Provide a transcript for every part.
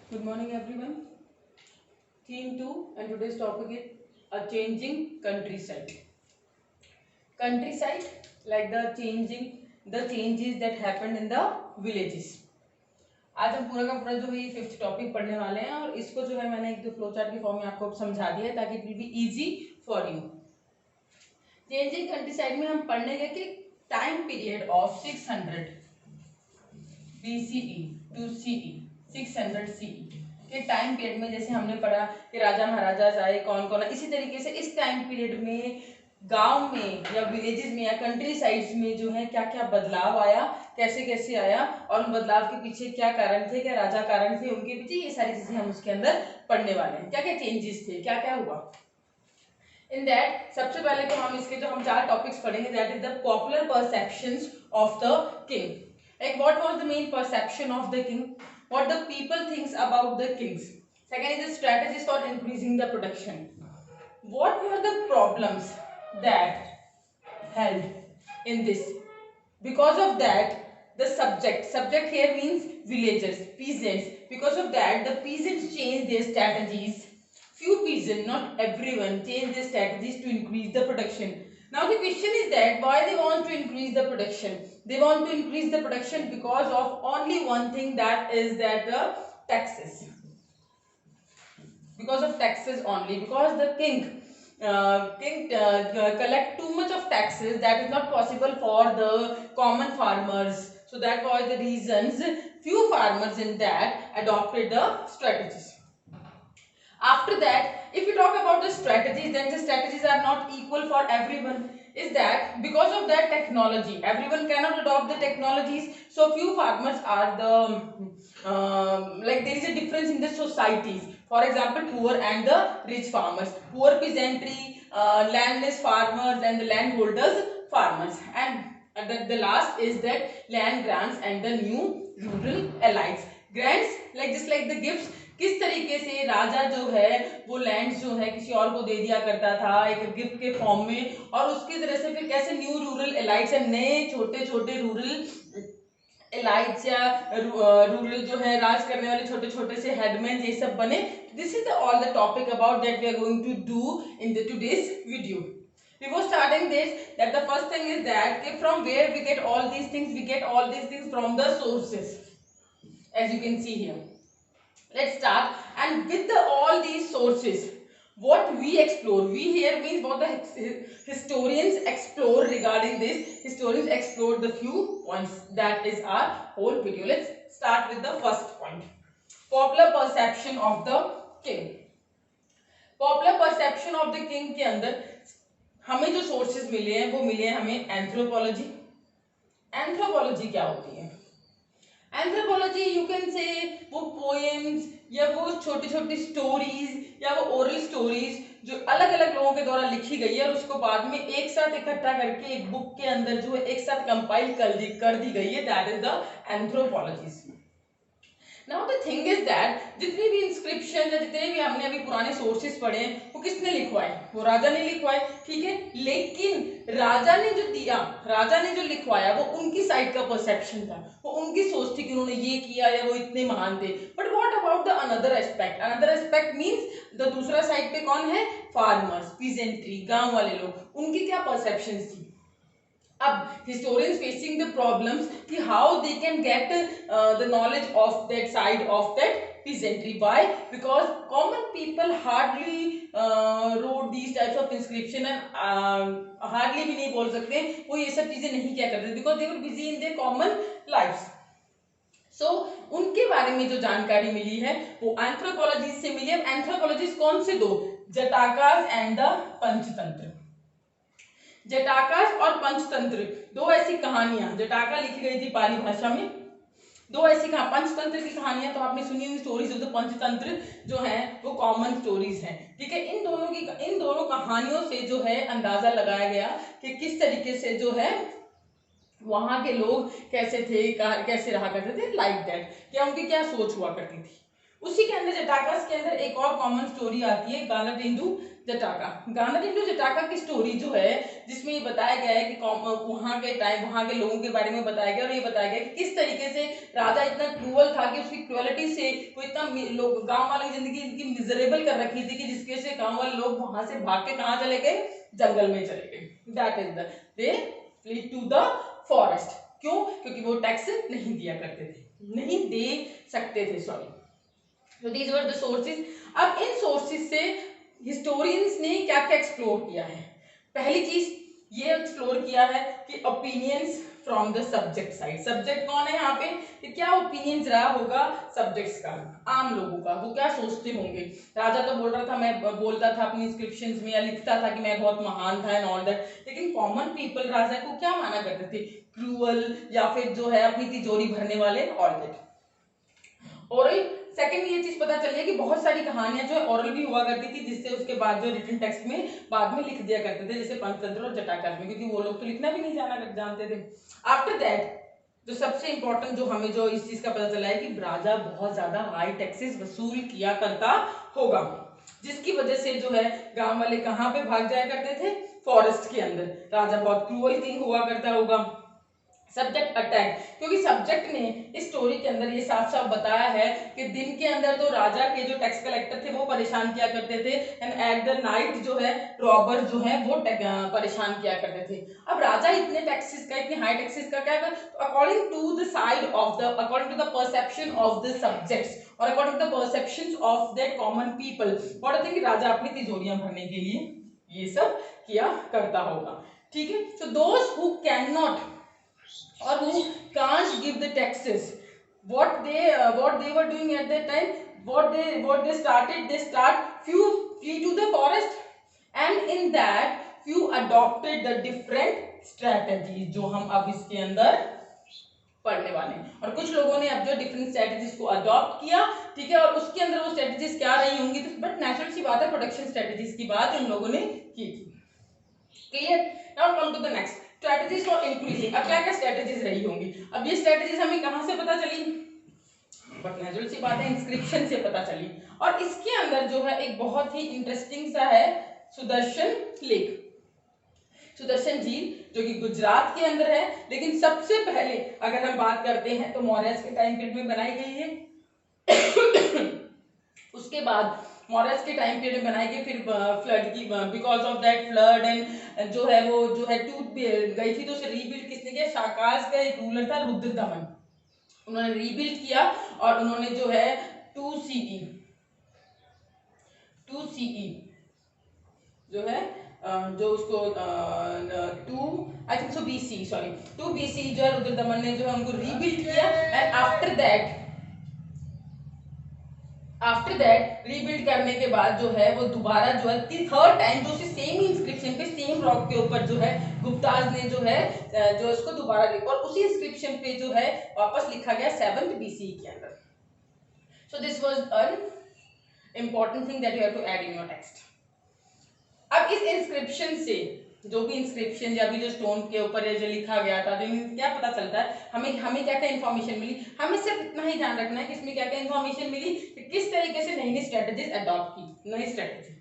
Good morning, everyone. Theme 2 and today's topic is a changing countryside. Countryside, like the changes that happened in the villages. आज हम पूरा का पूरा जो है ये फिफ्थ टॉपिक पढ़ने वाले हैं और इसको जो है मैंने एक दो फ्लो चार्ट के फॉर्म में आपको समझा दिया है ताकि it will be easy for you. Changing countryside में हम पढ़ने गए कि time period of 600 BCE to CE 600 CE के टाइम पीरियड में जैसे हमने पढ़ा कि राजा महाराजा आए कौन कौन, इसी तरीके से इस टाइम पीरियड में गांव में या विलेजेस में या कंट्री साइड्स में जो है क्या क्या बदलाव आया, कैसे कैसे आया और उन बदलाव के पीछे क्या कारण थे, क्या राजा कारण थे उनके पीछे, ये सारी चीजें हम उसके अंदर पढ़ने वाले हैं। क्या क्या चेंजेस थे, क्या क्या हुआ इन दैट। सबसे पहले तो हम इसके जो हम 4 टॉपिक्स पढ़ेंगे, that is the popular perceptions of the king. Like what was the main perception of the king, what the people thinks about the kings. Second is the strategies for increasing the production. What were the problems that held in this? Because of that the subject here means villagers, peasants. Because of that the peasants changed their strategies. Few peasants, not everyone, changed their strategies to increase the production. Now the question is that why they want to increase the production. They want to increase the production because of only one thing, that is that the taxes. Because of taxes only, because the king collect too much of taxes, that is not possible for the common farmers. So that was the reasons few farmers in that adopted the strategies. After that, if we talk about the strategies, then the strategies are not equal for everyone. Is that because of that technology, everyone cannot adopt the technologies. So few farmers are the like there is a difference in the societies. For example, poor and the rich farmers, poor peasantry, landless farmers and the landholders farmers, and the last is that land grants and the new rural elites. Grants like just like the gifts, किस तरीके से राजा जो है वो land जो है किसी और को दे दिया करता था एक गिफ्ट के फॉर्म में, और उसकी तरह से फिर कैसे न्यू रूरल एलाइट्स या नए छोटे छोटे रूरल एलाइट्स या रूरल जो है राज करने वाले छोटे छोटे से हेडमैन ये सब बने. This is all the topic about that we are going to do in the today's video. Before starting this, that the first thing is that from where we get all these things, we get all these things from the sources, as you can see here. Let's start, and with all these sources what we explore, we here means what the historians explore regarding this. Historians explore the few points, that is our whole video. Let's start with the first point, popular perception of the king. Popular perception of the king के अंदर हमें जो sources मिले हैं वो मिले हैं हमें एंथ्रोपोलॉजी. एंथ्रोपोलॉजी क्या होती है? एंथ्रोपोलॉजी यू कैन से वो पोएम्स या वो छोटी छोटी स्टोरीज या वो ओरल स्टोरीज जो अलग अलग लोगों के द्वारा लिखी गई है और उसको बाद में एक साथ इकट्ठा करके एक बुक के अंदर जो है एक साथ कंपाइल कर दी गई है, that is the anthropology. Now the thing is that जितनी भी इंस्क्रिप्शन या जितने भी हमने अभी पुराने सोर्सेज पढ़े हैं वो किसने लिखवाए? वो राजा ने लिखवाए, ठीक है, लेकिन राजा ने जो दिया, राजा ने जो लिखवाया वो उनकी साइड का परसेप्शन था, वो उनकी सोच थी कि उन्होंने ये किया या वो इतने महान थे. But what about the another aspect? Another aspect means the दूसरा साइड पे कौन है? फार्मर्स, पीजेंट्री, गांव वाले लोग, उनकी क्या परसेप्शन थी? अब historians facing the problems कि how they can get the knowledge of that side of that peasantry. Why? Because common people hardly wrote these types of inscription and hardly भी नहीं बोल सकते वो ये सब चीजें नहीं क्या करते because they were busy in their common lives. So उनके बारे में जो जानकारी मिली है वो एंथ्रोपोलॉजी से मिली है. एंथ्रोपोलॉजिस्ट कौन से? दो, जटाकास एंड द पंचतंत्र. जटाकास और पंचतंत्र दो ऐसी कहानियां, जटाका लिखी गई थी पाली भाषा में, दो ऐसी पंचतंत्र की कहानियां तो आपने सुनी हुई स्टोरीज ऑफ द पंचतंत्र जो है वो कॉमन स्टोरीज हैं, ठीक है. इन दोनों कहानियों से जो है अंदाजा लगाया गया कि किस तरीके से जो है वहां के लोग कैसे थे, कैसे रहा करते थे, लाइक दैट, क्या उनकी क्या सोच हुआ करती थी. उसी के अंदर जटाकास के अंदर एक और कॉमन स्टोरी आती है गानाटेंडु जटाका। गानाटेंडु जटाका की स्टोरी जो है जिसमें ये बताया गया है कि वहां के टाइम वहां के लोगों के बारे में बताया गया और ये बताया गया कि किस तरीके से राजा इतना क्रूअल था कि उसकी क्रुएलिटी से वो इतना लोग गांव वालों की जिंदगी इनकी मिजरेबल कर रखी थी कि जिसके से गांव वाले लोग वहां से भाग के कहां चले गए, जंगल में चले गए। That is the they flee to the forest. क्यों? क्योंकि वो टैक्स नहीं दिया करते थे, नहीं दे सकते थे, sorry. So these were the sources। अब इन सोर्सेज से हिस्टोरियंस ने क्या क्या एक्सप्लोर किया है? पहली चीज ये एक्सप्लोर किया है कि opinions from the subject side. Subject कौन है यहाँ पे? कि क्या ओपिनियंस रहा होगा सब्जेक्ट्स का, आम लोगों का, वो क्या सोचते होंगे। राजा तो बोल रहा था, मैं बोलता था अपनी इंस्क्रिप्शंस में या लिखता था कि मैं बहुत महान था एंड ऑल दैट, लेकिन कॉमन पीपल राजा को क्या माना करते थे? क्रूअल, या फिर जो है अपनी तिजोरी भरने वाले, ऑल दैट। और सेकंड ये चीज पता चली है कि बहुत सारी कहानियां जो है ओरल भी हुआ करती थी, जिससे उसके बाद जो रिटन टेक्स्ट में बाद में लिख दिया करते थे, जैसे पंचतंत्र और जटाकर में, क्योंकि वो लोग तो लिखना भी नहीं जानते थे। आफ्टर दैट जो सबसे इंपॉर्टेंट जो हमें जो इस चीज का पता चला है कि राजा बहुत ज्यादा हाई टैक्सेस वसूल किया करता होगा, जिसकी वजह से जो है गांव वाले कहाँ पे भाग जाया करते थे? फॉरेस्ट के अंदर। राजा बहुत क्रूअल किंग हुआ करता होगा। सब्जेक्ट अटैक, क्योंकि सब्जेक्ट ने इस स्टोरी के अंदर ये साफ साफ बताया है कि दिन के अंदर तो राजा के जो टैक्स कलेक्टर थे वो परेशान किया करते थे, एंड एट द नाइट जो है रॉबर जो है वो परेशान किया करते थे। अब राजा इतने टैक्सेस का, इतने हाई टैक्सेस का क्या कर, तो according to the side of the, according to the perception of the subjects और according to the perception of the common people, what I think राजा अपनी तिजोरियां भरने के लिए ये सब किया करता होगा। ठीक है, so those who can not or who can't give the taxes, what they were doing at that time, what they started, they start few flee to the forest, and in that few adopted the different strategies जो हम अब इसके अंदर पढ़ने वाले हैं। और कुछ लोगों ने अब जो डिफरेंट स्ट्रेटजीज को अडॉप्ट किया, ठीक है, और उसके अंदर वो स्ट्रेटजीज क्या रही होंगी, तो बट नेचुरल सी बात है, प्रोडक्शन स्ट्रेटजीज की बात उन लोगों ने की थी। Clear? Now come to the next strategies for increasing. अब क्या क्या स्ट्रेटजीज रही होंगी? अब ये स्ट्रेटजीज हमें कहां से पता चली? बट नेचुरल सी बात है, इंस्क्रिप्शन से पता चली। और इसके अंदर जो है एक बहुत ही इंटरेस्टिंग सा है सुदर्शन लेक, सुदर्शन झील, जो कि गुजरात के अंदर है। लेकिन सबसे पहले अगर हम बात करते हैं तो मौर्य के टाइम पीरियड में बनाई गई है। उसके बाद मौर्य के टाइम पीरियड में बनाई गई, फिर फ्लड की, because of that flood and जो है वो जो है टूट गई थी, तो उसे रीबिल्ड किसने किया? शाकास का एक रूलर था रुद्रदमन, उन्होंने रीबिल्ड किया और उन्होंने जो है 2 CE जो है जो उसको 2 BC, सॉरी 2 BC जो है रुद्रदमन ने जो है उनको रीबिल्ड किया, एंड आफ्टर दैट रीबिल्ड करने के बाद जो है वो दोबारा जो है थर्ड टाइम जो उसी सेम इंस्क्रिप्शन पे, सेम रॉक के ऊपर जो है गुप्ताज ने जो है जो इसको दोबारा लिखा, और उसी इंस्क्रिप्शन पे जो है वापस लिखा गया 7th BC के अंदर। So this was an important thing that you have to add in your text. अब इस इंस्क्रिप्शन से जो भी इंस्क्रिप्शन या भी जो स्टोन के ऊपर जो लिखा गया था, जो क्या पता चलता है हमें क्या क्या इन्फॉर्मेशन मिली? हमें सिर्फ इतना ही ध्यान रखना है कि इसमें क्या क्या इन्फॉर्मेशन मिली, कि किस तरीके से नई नई स्ट्रेटजीज अडॉप्ट की। नई स्ट्रेटजी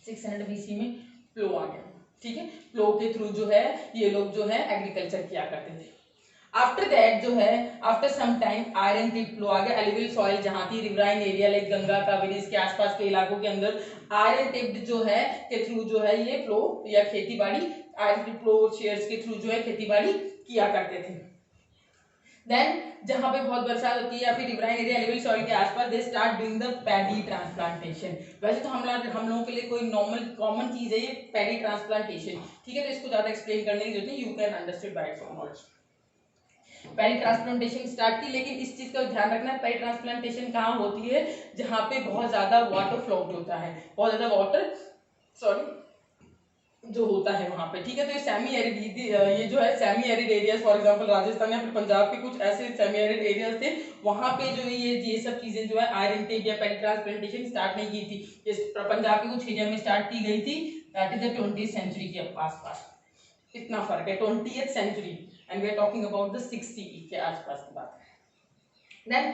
600 BC में प्लो आ गया, ठीक है, प्लो के थ्रू जो है ये लोग जो है एग्रीकल्चर किया करते थे। आफ्टर दैट जो है after some time iron tip flow आ गया, एलिविल सॉइल जहां थी, riverine area like Ganga Kaveri इसके आसपास के इलाकों के अंदर आयरन टिप्ड जो है के थ्रू जो है ये फ्लो या खेती बाड़ी आयरन टिप फ्लो शेयर्स के थ्रू जो है खेती बाड़ी किया करते थे। देन जहां पे बहुत बरसात होती है या फिर रिवराइन एरिया एलिविल सॉइल के आसपास they start doing the paddy transplantation. वैसे तो हम लोगों के लिए कोई नॉर्मल कॉमन चीज है ये पैडी ट्रांसप्लांटेशन, ठीक है, तो इसको ज्यादा एक्सप्लेन करने की जरूरत नहीं, you can understand by its own words. Paddy transplantation start की, लेकिन इस चीज का ध्यान रखना है, पैडी ट्रांसप्लांटेशन कहाँ होती है? जहां पे बहुत ज्यादा वाटर फ्लोट होता है, बहुत ज्यादा वाटर जो होता है वहां पे, ठीक है। तो ये सेमी एरिड, ये जो है semi arid areas, for example Rajasthan या फिर पंजाब के कुछ ऐसे सेमी एरिड एरियाज थे, वहां पे जो ये सब चीजें जो है आयरन टेप या पैडी ट्रांसप्लांटेशन स्टार्ट नहीं की थी। पंजाब के कुछ एरिया में स्टार्ट की गई थी, that is the 20th century के आसपास। इतना फर्क है, 20th century and we are talking about the 6 CE के आसपास की बात है। Then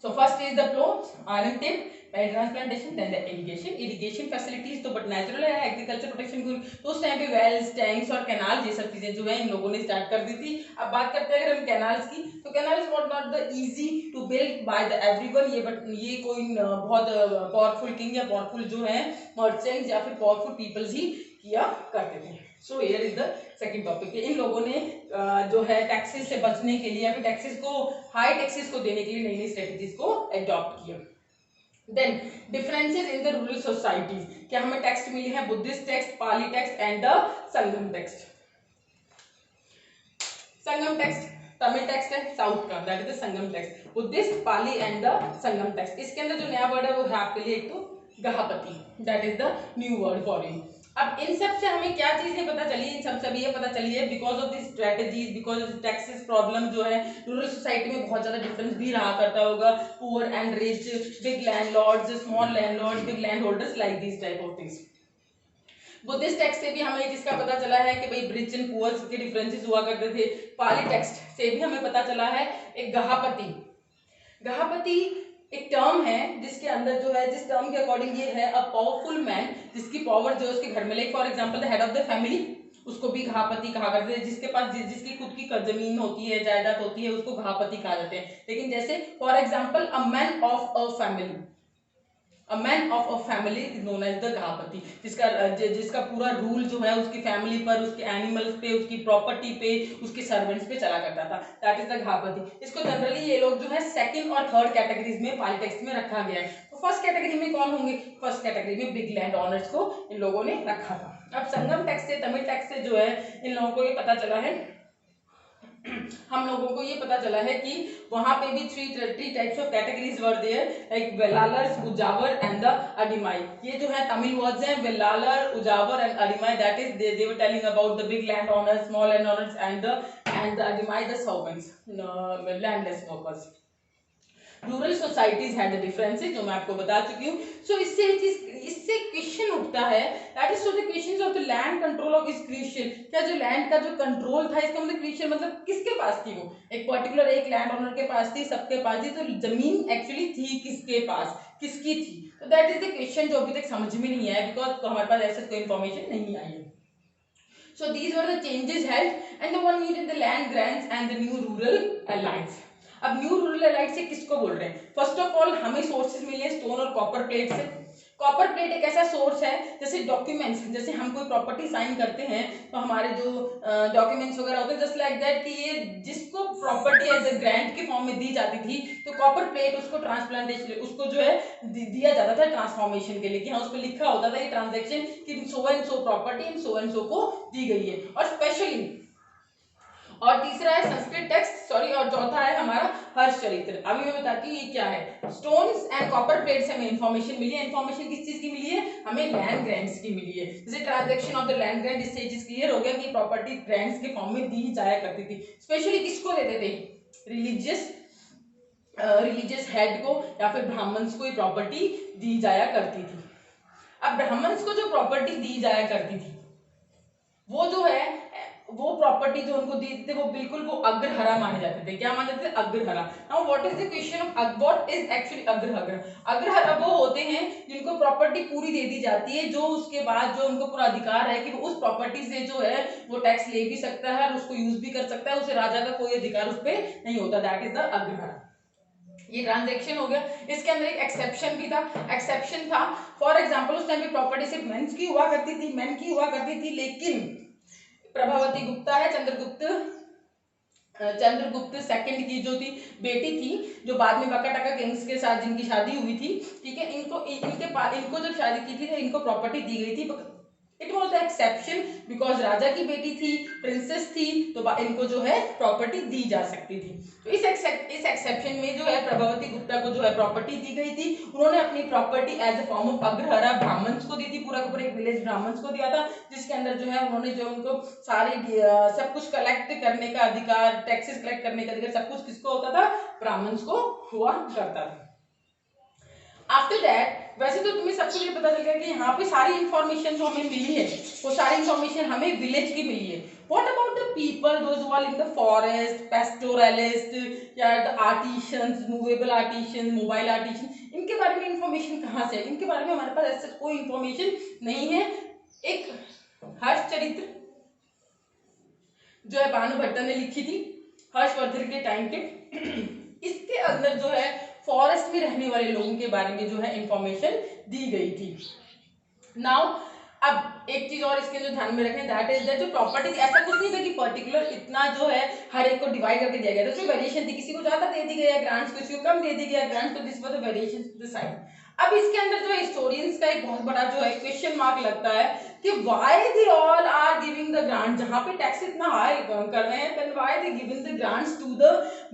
So first is the plow, iron tip, plant transplantation, then the irrigation. Irrigation facilities तो बट नेचुरल है एग्रीकल्चर प्रोटेक्शन को, तो उस टाइम पे वेल्स, टैंक्स और कैनाल ये सब चीजें जो है इन लोगों ने स्टार्ट कर दी थी. अब बात करते हैं अगर हम कैनाल्स की, तो canals what not the easy to build by the everyone. ये बट ये कोई बहुत पावरफुल किंग या पावरफुल जो है मर्चेंट्स या फिर पावरफुल पीपल्स ही किया करते थे. So here is the second topic. इन लोगों ने जो है टैक्सेस से बचने के लिए या फिर टैक्सेस को हाई टैक्सेस को देने के लिए नई नई स्ट्रेटेजीज को अडॉप्ट किया. Then differences in the rural societies. क्या हमें टेक्स्ट मिले हैं? Buddhist text, Pali text and the Sangam text. Sangam text Tamil text है साउथ का, that is the Sangam text. Buddhist, Pali and the Sangam text. इसके अंदर जो नया वर्ड है वो है आपके लिए एक तो gahapati, that is the new word for you. अब इन सब से हमें क्या चीजें पता चली? इन सब से ये पता चली है because of this strategies, because of taxes problem जो है रूरल सोसाइटी में बहुत ज्यादा डिफरेंस भी रहा करता होगा. Poor and rich, big landlords, small landlords, big land holders, like this type of things. Buddhist text से भी हमें जिसका पता चला है कि भाई रिच एंड पुअर के डिफरेंसेस हुआ करते थे. पाली टेक्स्ट से भी हमें पता चला है एक गहापति. गहापति एक टर्म है जिसके अंदर जो है, जिस टर्म के अकॉर्डिंग ये है अ पावरफुल मैन, जिसकी पावर जो है उसके घर में, like for example the head of the family, उसको भी गहापति कहा करते हैं. जिसके पास जिसकी खुद की जमीन होती है, जायदाद होती है, उसको गहापति कहा जाते हैं. लेकिन जैसे for example a man of a family, A man of a family is known as the गहापति. जिसका पूरा रूल जो है उसकी फैमिली पर, उसके एनिमल्स पे, उसकी प्रॉपर्टी पे, उसके सर्वेंट्स पे चला करता था. That is the gahapati. इसको जनरली ये लोग जो है सेकंड और थर्ड कैटेगरीज में पाली टेक्स्ट में रखा गया है. तो फर्स्ट कैटेगरी में कौन होंगे? फर्स्ट कैटेगरी में बिग लैंड ओनर्स को इन लोगों ने रखा था. अब संगम टेक्स्ट से, तमिल टेक्स्ट से जो है इन लोगों को ये पता चला है, हम लोगों को ये पता चला है कि वहां पे भी three types of categories were there, like Vellalars, Uzhavar and the Adimai. ये जो है तमिल वर्ड्स हैं, Vellalar, Uzhavar and Adimai. That is they were telling about the big land owners, small land owners and the Adimai the servants, landless workers. Rural societies had the differences, जो मैं आपको बता चुकी हूँ. सो इससे क्वेश्चन उठता है, that is so the questions of the land control of is crucial. क्या जो लैंड का जो कंट्रोल था, इसका मतलब क्रूशियल मतलब किसके पास थी? वो एक पर्टिकुलर एक लैंड ओनर के पास थी, सबके पास थी, तो जमीन एक्चुअली थी किसके पास, किसकी थी? तो दैट इज द क्वेश्चन जो अभी तक समझ में नहीं आया, बिकॉज हमारे पास ऐसा कोई इंफॉर्मेशन नहीं आई है. So these were the changes held and the one needed the land grants and the new rural alliance. अब न्यू रूरल एलाइट से किसको बोल रहे हैं? फर्स्ट ऑफ ऑल हमें सोर्सेज मिले स्टोन और कॉपर प्लेट से. कॉपर प्लेट एक ऐसा सोर्स है, जैसे डॉक्यूमेंट्स, जैसे हम कोई प्रॉपर्टी साइन करते हैं तो हमारे जो डॉक्यूमेंट्स वगैरह होते हैं, जस्ट लाइक दैट कि ये जिसको प्रॉपर्टी एज अ ग्रांट के फॉर्म में दी जाती थी, तो कॉपर प्लेट उसको ट्रांसप्लांटेशन, उसको जो है दिया जाता था ट्रांसफॉर्मेशन के लिए, कि हाँ उस पर लिखा होता था ये ट्रांजेक्शन कि so and so property in so and so को दी गई है. और स्पेशली, और तीसरा है संस्कृत टेक्स्ट, सॉरी, और चौथा है हमारा हर्ष चरित्र. अभी मैं बताती हूँ ये क्या है. स्टोन्स एंड कॉपर प्लेट से हमें इन्फॉर्मेशन मिली है. इन्फॉर्मेशन किस चीज की मिली है? हमें लैंड ग्रांट्स की मिली है. जैसे transaction of the land grant, इससे ये चीज क्लियर हो गया कि प्रॉपर्टी ग्रांट्स के फॉर्म में दी जाया करती थी. स्पेशली किसको देते थे? रिलीजियस हेड को या फिर ब्राह्मण्स को ये प्रॉपर्टी दी जाया करती थी. अब ब्राह्मण्स को जो प्रॉपर्टी दी जाया करती थी, वो जो है वो प्रॉपर्टी जो उनको दी थी, वो बिल्कुल वो अग्रहरा माने जाते थे. क्या माने जाते थे? Agrahara. Now what is the question of what is actually agrahara? Agrahara वो होते हैं जिनको प्रॉपर्टी पूरी दे दी जाती है, जो उसके बाद जो उनको पूरा अधिकार है कि वो उस प्रॉपर्टी से जो है वो टैक्स ले भी सकता है और उसको यूज भी कर सकता है, उसे राजा का कोई अधिकार उस पर नहीं होता. That is the agrahara. ये ट्रांजैक्शन हो गया. इसके अंदर एक एक्सेप्शन भी था. एक्सेप्शन था फॉर एग्जांपल उस टाइम पे प्रॉपर्टी सिर्फ मेंस की हुआ करती थी, लेकिन प्रभावती गुप्ता है, चंद्रगुप्त सेकंड की जो थी बेटी थी, जो बाद में बकाटका किंग्स के साथ जिनकी शादी हुई थी, ठीक है, इनको जब शादी की थी तो इनको प्रॉपर्टी दी गई थी. It was the exception because राजा की बेटी थी, प्रिंसेस थी, तो इनको जो है प्रॉपर्टी दी जा सकती थी. तो इस एक्सेप्शन में जो है प्रभावती गुप्ता को जो है प्रॉपर्टी दी गई थी. उन्होंने अपनी property as a form of agrahara Brahmans को दी थी. पूरा का पूरा एक विलेज ब्राह्मण्स को दिया था, जिसके अंदर जो है उन्होंने जो उनको सारे सब कुछ कलेक्ट करने का अधिकार, टैक्सेस कलेक्ट करने का अधिकार, सब कुछ किसको होता था? ब्राह्मण्स को हुआ करता था. आफ्टर दैट, वैसे तो तुम्हें सब कुछ ये पता चल गया कि यहाँ पे सारी इंफॉर्मेशन जो हमें मिली है वो सारी इंफॉर्मेशन हमें विलेज की मिली है. What about the people, those who are in the forest, pastoralist, या the artisans, movable artisans, mobile artisans, इनके बारे में इंफॉर्मेशन कहाँ से है? इनके बारे में हमारे पास ऐसा कोई इंफॉर्मेशन नहीं है। एक हर्ष चरित्र जो है भानुभट्ट ने लिखी थी हर्षवर्धन के टाइम के, इसके अंदर जो है फॉरेस्ट में रहने वाले लोगों के बारे में जो है इंफॉर्मेशन दी गई थी। नाउ अब एक चीज और इसके जो ध्यान में रखें, दैट इज दैट जो प्रॉपर्टीज, ऐसा कुछ नहीं था कि पर्टिकुलर इतना जो है हर एक को डिवाइड करके दिया गया था, उसमें वेरिएशन थी, किसी को ज्यादा दे दी गया ग्रांट्स, किसी को कम दे दी गया ग्रांट्स, तो this was the variation to the side. अब इसके अंदर जो हिस्टोरियंस का एक बहुत बड़ा जो है क्वेश्चन मार्क लगता है कि why they all are giving the grant, जहां पे टैक्स इतना हाई कर रहे हैं, then why they giving the grants to the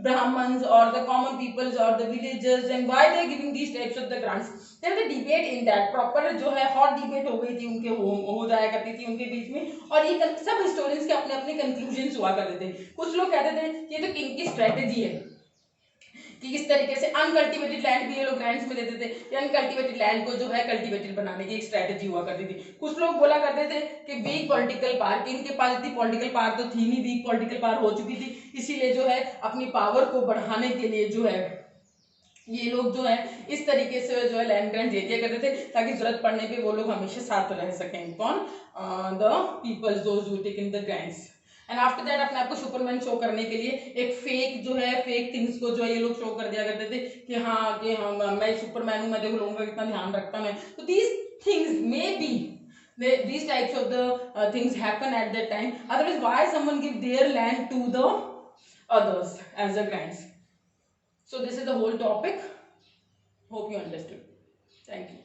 Brahmins और द कॉमन पीपल्स और the villagers, and why they giving these types of the grants. There was a debate in that, proper जो है hot debate हो गई थी उनके, हो जाया करती थी उनके बीच में, और ये सब हिस्टोरियंस के अपने अपने कंक्लूजन्स हुआ करते थे। कुछ लोग कहते थे ये तो किंग की स्ट्रेटेजी है कि किस तरीके से अनकल्टिवेटेड लैंड भी ये लोग ग्रांट्स में देते थे, या अनकल्टिवेटेड लैंड को जो है कल्टिवेटेड बनाने की एक स्ट्रेटेजी हुआ करती थी। कुछ लोग बोला करते थे कि वीक पॉलिटिकल पावर, किंग के पास इतनी पॉलिटिकल पावर तो थी नहीं, वीक पॉलिटिकल पावर हो चुकी थी, इसीलिए जो है अपनी पावर को बढ़ाने के लिए जो है ये लोग जो है इस तरीके से जो है लैंड ग्रांट दे दिया करते थे, ताकि जरूरत पड़ने पे वो लोग हमेशा साथ रह सकें। कौन? The peoples those who taken the grants. And after that अपने आप को सुपरमैन शो करने के लिए एक फेक जो है, फेक थिंग्स को जो है ये लोग शो कर दिया करते थे कि हाँ कि हम मैं सुपरमैन हूँ, मैं देखो लोगों का कितना ध्यान रखता हूँ। तो these things may be these types of the things happen at that time, otherwise why someone give their land to the others as a grants? So this is the whole topic. Hope you understood. Thank you.